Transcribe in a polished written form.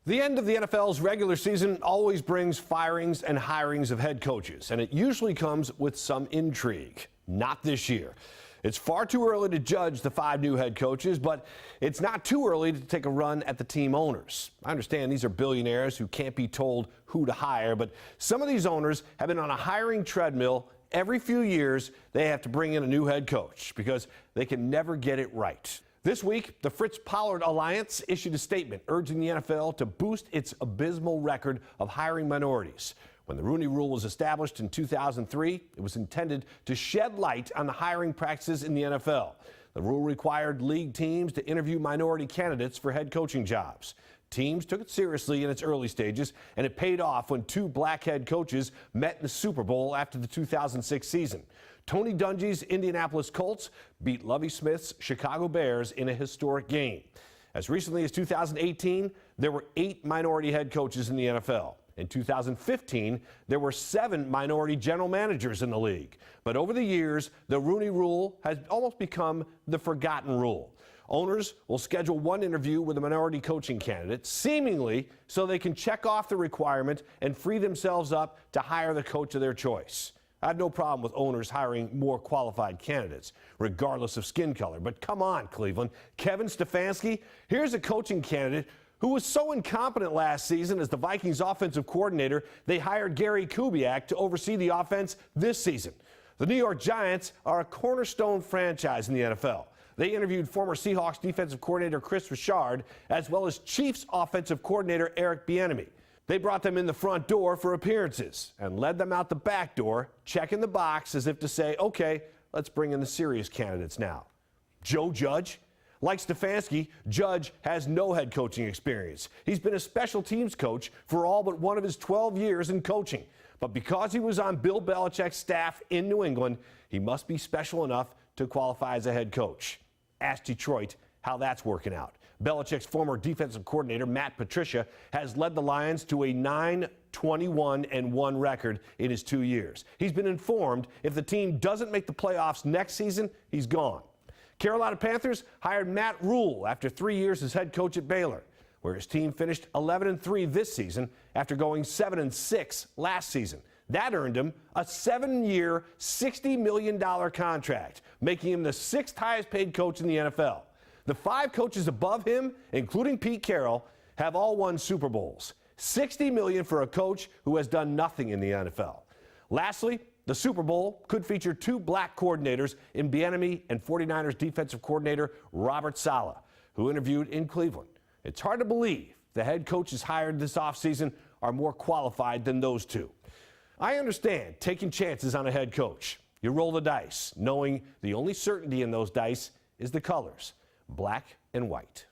The end of the NFL's regular season always brings firings and hirings of head coaches, and it usually comes with some intrigue. Not this year. It's far too early to judge the 5 new head coaches, but it's not too early to take a run at the team owners. I understand these are billionaires who can't be told who to hire, but some of these owners have been on a hiring treadmill. Every few years, they have to bring in a new head coach because they can never get it right. This week, the Fritz Pollard Alliance issued a statement urging the NFL to boost its abysmal record of hiring minorities. When the Rooney Rule was established in 2003, it was intended to shed light on the hiring practices in the NFL. The rule required league teams to interview minority candidates for head coaching jobs. Teams took it seriously in its early stages, and it paid off when 2 black head coaches met in the Super Bowl after the 2006 season. Tony Dungy's Indianapolis Colts beat Lovie Smith's Chicago Bears in a historic game. As recently as 2018, there were 8 minority head coaches in the NFL. In 2015, there were 7 minority general managers in the league. But over the years, the Rooney Rule has almost become the forgotten rule. Owners will schedule 1 interview with a minority coaching candidate, seemingly so they can check off the requirement and free themselves up to hire the coach of their choice. I have no problem with owners hiring more qualified candidates, regardless of skin color. But come on, Cleveland. Kevin Stefanski, here's a coaching candidate who was so incompetent last season as the Vikings offensive coordinator, they hired Gary Kubiak to oversee the offense this season. The New York Giants are a cornerstone franchise in the NFL. They interviewed former Seahawks defensive coordinator Chris Richard, as well as Chiefs offensive coordinator Eric Bieniemy. They brought them in the front door for appearances and led them out the back door, checking the box as if to say, okay, let's bring in the serious candidates now. Joe Judge? Like Stefanski, Judge has no head coaching experience. He's been a special teams coach for all but one of his 12 years in coaching. But because he was on Bill Belichick's staff in New England, he must be special enough to qualify as a head coach. Ask Detroit how that's working out. Belichick's former defensive coordinator, Matt Patricia, has led the Lions to a 9-21-1 record in his 2 years. He's been informed if the team doesn't make the playoffs next season, he's gone. Carolina Panthers hired Matt Rule after 3 years as head coach at Baylor, where his team finished 11-3 this season after going 7-6 last season. That earned him a 7-year, $60 million contract, making him the 6th highest paid coach in the NFL. The 5 coaches above him, including Pete Carroll, have all won Super Bowls. $60 million for a coach who has done nothing in the NFL. Lastly, the Super Bowl could feature 2 black coordinators in Bieniemy and 49ers defensive coordinator Robert Saleh, who interviewed in Cleveland. It's hard to believe the head coaches hired this offseason are more qualified than those 2. I understand taking chances on a head coach. You roll the dice, knowing the only certainty in those dice is the colors, black and white.